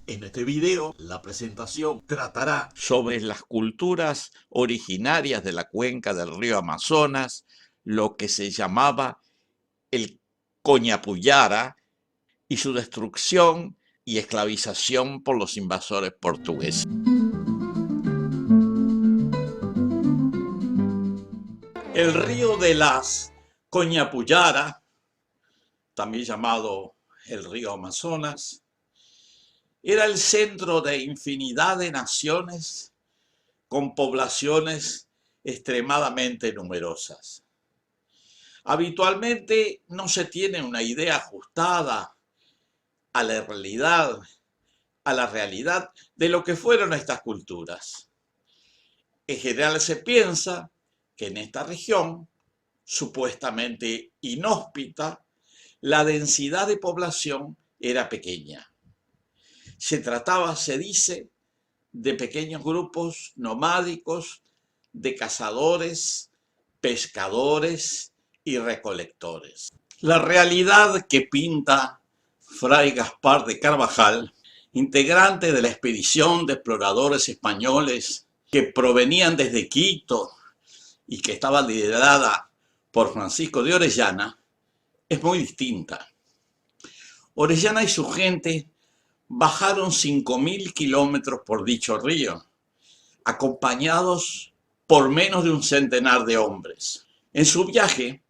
En este video, la presentación tratará sobre las culturas originarias de la cuenca del río Amazonas, lo que se llamaba el Coñapullara y su destrucción y esclavización por los invasores portugueses. El río de las Coñapullara, también llamado el río Amazonas, era el centro de infinidad de naciones con poblaciones extremadamente numerosas. Habitualmente no se tiene una idea ajustada a la realidad de lo que fueron estas culturas. En general se piensa que en esta región, supuestamente inhóspita, la densidad de población era pequeña. Se trataba, se dice, de pequeños grupos nomádicos, de cazadores, pescadores y recolectores. La realidad que pinta Fray Gaspar de Carvajal, integrante de la expedición de exploradores españoles que provenían desde Quito y que estaba liderada por Francisco de Orellana, es muy distinta. Orellana y su gente bajaron 5.000 kilómetros por dicho río, acompañados por menos de un centenar de hombres. En su viaje,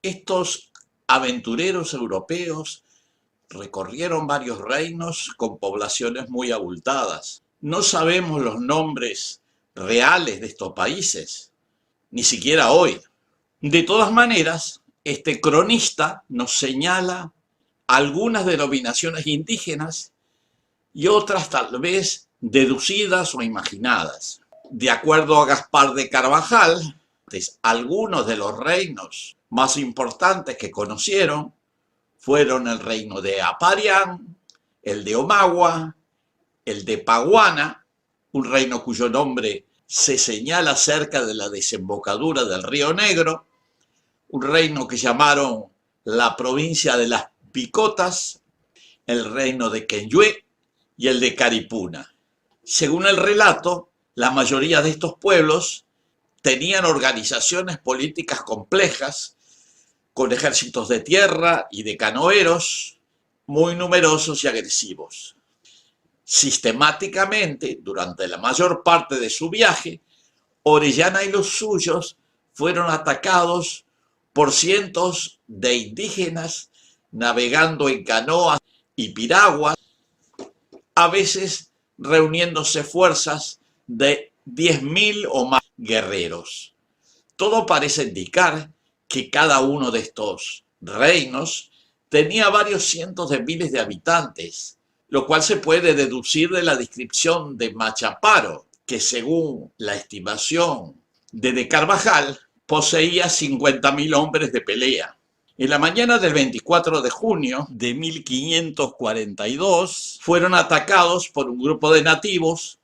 estos aventureros europeos recorrieron varios reinos con poblaciones muy abultadas. No sabemos los nombres reales de estos países, ni siquiera hoy. De todas maneras, este cronista nos señala algunas denominaciones indígenas y otras tal vez deducidas o imaginadas. De acuerdo a Gaspar de Carvajal, algunos de los reinos más importantes que conocieron fueron el reino de Aparián, el de Omagua, el de Paguana, un reino cuyo nombre se señala cerca de la desembocadura del Río Negro, un reino que llamaron la provincia de las Picotas, el reino de Quenyue y el de Caripuna. Según el relato, la mayoría de estos pueblos tenían organizaciones políticas complejas, con ejércitos de tierra y de canoeros muy numerosos y agresivos. Sistemáticamente, durante la mayor parte de su viaje, Orellana y los suyos fueron atacados por cientos de indígenas navegando en canoas y piraguas, a veces reuniéndose fuerzas de 10.000 o más guerreros. Todo parece indicar que cada uno de estos reinos tenía varios cientos de miles de habitantes, lo cual se puede deducir de la descripción de Machaparo, que según la estimación de Carvajal, poseía 50.000 hombres de pelea. En la mañana del 24 de junio de 1542 fueron atacados por un grupo de nativos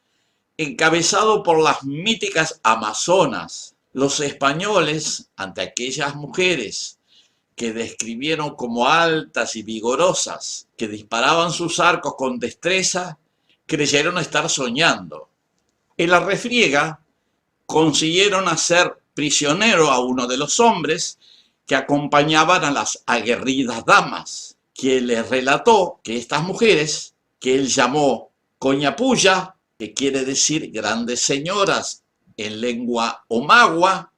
encabezado por las míticas amazonas. Los españoles, ante aquellas mujeres que describieron como altas y vigorosas, que disparaban sus arcos con destreza, creyeron estar soñando. En la refriega consiguieron hacer prisionero a uno de los hombres que acompañaban a las aguerridas damas, quien les relató que estas mujeres, que él llamó Coñapulla, que quiere decir grandes señoras en lengua omagua,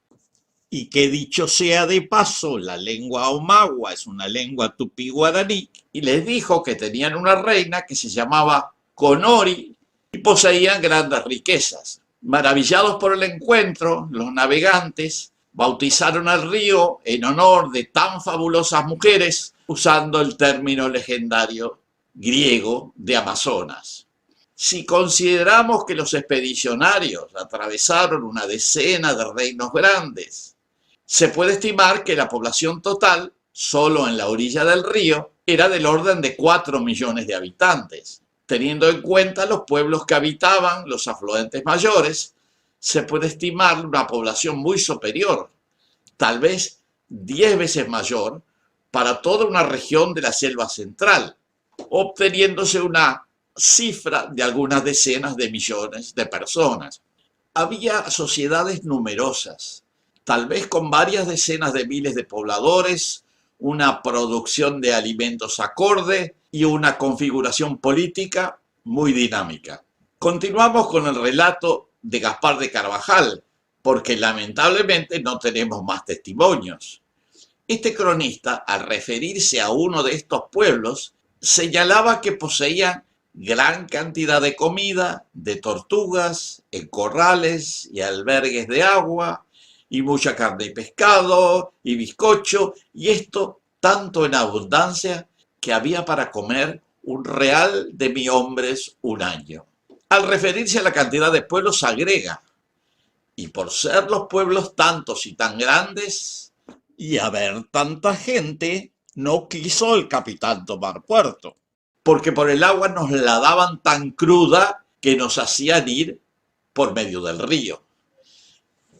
y que dicho sea de paso, la lengua omagua es una lengua tupí-guaraní, y les dijo que tenían una reina que se llamaba Conori y poseían grandes riquezas. Maravillados por el encuentro, los navegantes bautizaron al río en honor de tan fabulosas mujeres, usando el término legendario griego de Amazonas. Si consideramos que los expedicionarios atravesaron una decena de reinos grandes, se puede estimar que la población total, solo en la orilla del río, era del orden de 4 millones de habitantes. Teniendo en cuenta los pueblos que habitaban los afluentes mayores, se puede estimar una población muy superior, tal vez 10 veces mayor, para toda una región de la selva central, obteniéndose una cifra de algunas decenas de millones de personas. Había sociedades numerosas, tal vez con varias decenas de miles de pobladores, una producción de alimentos acorde y una configuración política muy dinámica. Continuamos con el relato de Gaspar de Carvajal, porque lamentablemente no tenemos más testimonios. Este cronista, al referirse a uno de estos pueblos, señalaba que poseían gran cantidad de comida, de tortugas, en corrales y albergues de agua, y mucha carne y pescado, y bizcocho, y esto tanto en abundancia que había para comer un real de mi hombres un año. Al referirse a la cantidad de pueblos agrega, y por ser los pueblos tantos y tan grandes, y haber tanta gente, no quiso el capitán tomar puerto, porque por el agua nos la daban tan cruda que nos hacían ir por medio del río.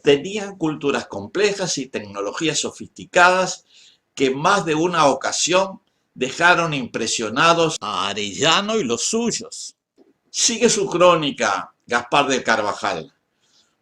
Tenían culturas complejas y tecnologías sofisticadas que en más de una ocasión dejaron impresionados a Arellano y los suyos. Sigue su crónica Gaspar de Carvajal.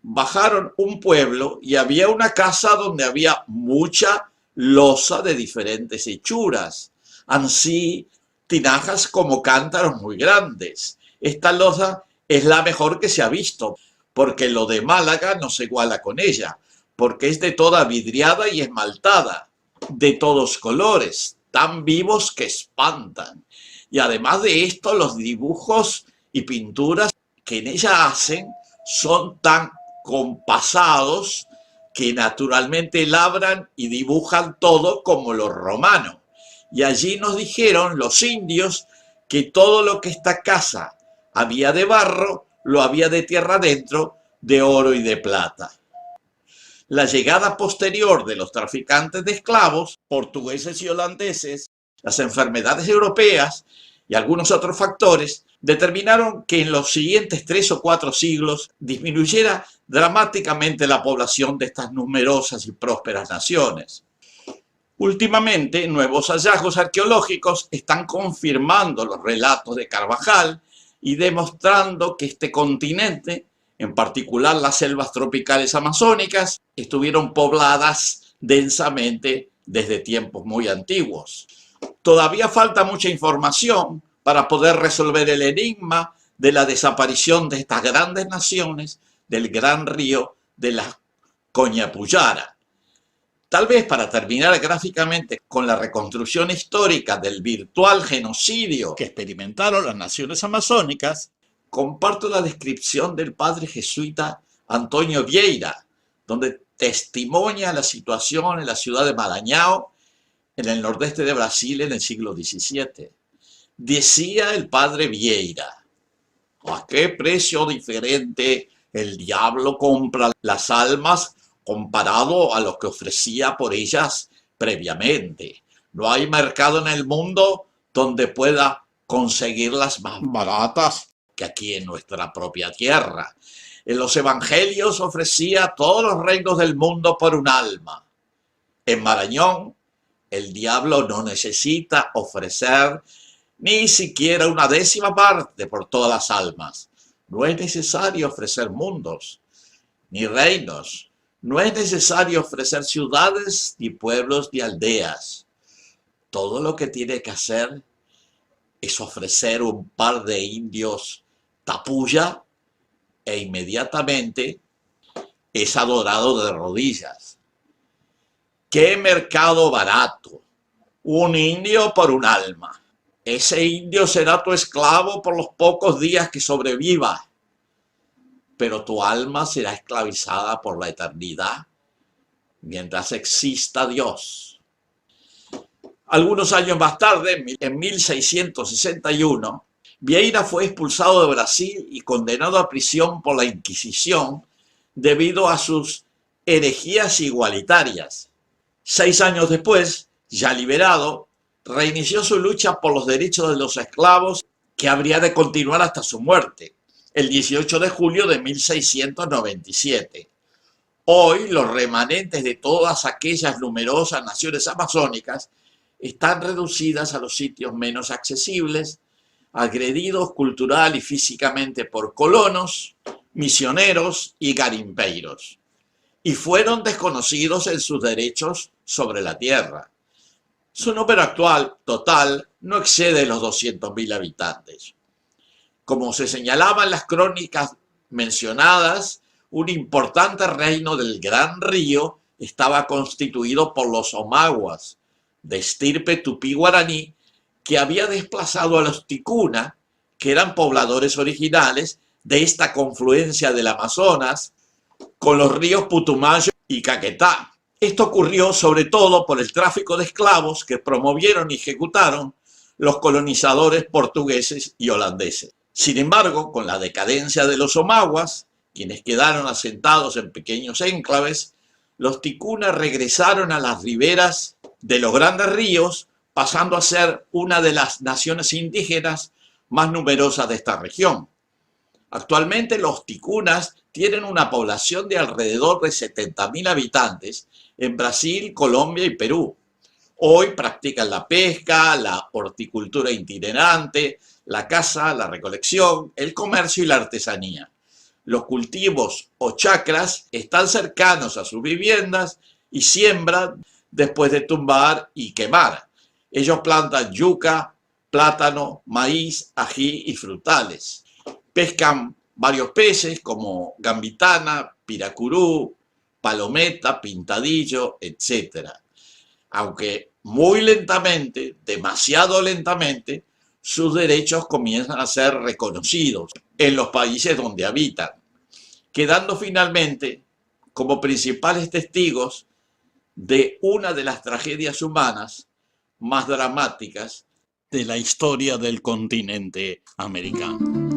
Bajaron un pueblo y había una casa donde había mucha loza de diferentes hechuras, ansí tinajas como cántaros muy grandes. Esta loza es la mejor que se ha visto, porque lo de Málaga no se iguala con ella, porque es de toda vidriada y esmaltada, de todos colores, tan vivos que espantan. Y además de esto, los dibujos y pinturas que en ella hacen son tan compasados que naturalmente labran y dibujan todo como los romanos. Y allí nos dijeron los indios que todo lo que esta casa había de barro, lo había de tierra adentro, de oro y de plata. La llegada posterior de los traficantes de esclavos, portugueses y holandeses, las enfermedades europeas y algunos otros factores determinaron que en los siguientes 3 o 4 siglos disminuyera dramáticamente la población de estas numerosas y prósperas naciones. Últimamente, nuevos hallazgos arqueológicos están confirmando los relatos de Carvajal y demostrando que este continente, en particular las selvas tropicales amazónicas, estuvieron pobladas densamente desde tiempos muy antiguos. Todavía falta mucha información para poder resolver el enigma de la desaparición de estas grandes naciones del gran río de la Coñapullara. Tal vez para terminar gráficamente con la reconstrucción histórica del virtual genocidio que experimentaron las naciones amazónicas, comparto la descripción del padre jesuita Antonio Vieira, donde testimonia la situación en la ciudad de Maranhão, en el nordeste de Brasil, en el siglo XVII. Decía el padre Vieira: ¿a qué precio diferente el diablo compra las almas comparado a lo que ofrecía por ellas previamente? No hay mercado en el mundo donde pueda conseguirlas más baratas que aquí en nuestra propia tierra. En los evangelios ofrecía todos los reinos del mundo por un alma. En Marañón, el diablo no necesita ofrecer ni siquiera una 10ª parte por todas las almas. No es necesario ofrecer mundos ni reinos. No es necesario ofrecer ciudades, ni pueblos, ni aldeas. Todo lo que tiene que hacer es ofrecer un par de indios tapuya e inmediatamente es adorado de rodillas. ¡Qué mercado barato! Un indio por un alma. Ese indio será tu esclavo por los pocos días que sobreviva, pero tu alma será esclavizada por la eternidad mientras exista Dios. Algunos años más tarde, en 1661, Vieira fue expulsado de Brasil y condenado a prisión por la Inquisición debido a sus herejías igualitarias. 6 años después, ya liberado, reinició su lucha por los derechos de los esclavos, que habría de continuar hasta su muerte, el 18 de julio de 1697. Hoy, los remanentes de todas aquellas numerosas naciones amazónicas están reducidas a los sitios menos accesibles, agredidos cultural y físicamente por colonos, misioneros y garimpeiros, y fueron desconocidos en sus derechos sobre la tierra. Su número actual, total, no excede los 200.000 habitantes. Como se señalaba en las crónicas mencionadas, un importante reino del Gran Río estaba constituido por los omaguas, de estirpe tupí-guaraní, que había desplazado a los ticuna, que eran pobladores originales de esta confluencia del Amazonas con los ríos Putumayo y Caquetá. Esto ocurrió sobre todo por el tráfico de esclavos que promovieron y ejecutaron los colonizadores portugueses y holandeses. Sin embargo, con la decadencia de los omaguas, quienes quedaron asentados en pequeños enclaves, los ticuna regresaron a las riberas de los grandes ríos, pasando a ser una de las naciones indígenas más numerosas de esta región. Actualmente los ticunas tienen una población de alrededor de 70.000 habitantes en Brasil, Colombia y Perú. Hoy practican la pesca, la horticultura itinerante, la caza, la recolección, el comercio y la artesanía. Los cultivos o chacras están cercanos a sus viviendas y siembran después de tumbar y quemar. Ellos plantan yuca, plátano, maíz, ají y frutales. Pescan varios peces como gambitana, piracurú, palometa, pintadillo, etc. Aunque muy lentamente, demasiado lentamente, sus derechos comienzan a ser reconocidos en los países donde habitan, quedando finalmente como principales testigos de una de las tragedias humanas más dramáticas de la historia del continente americano.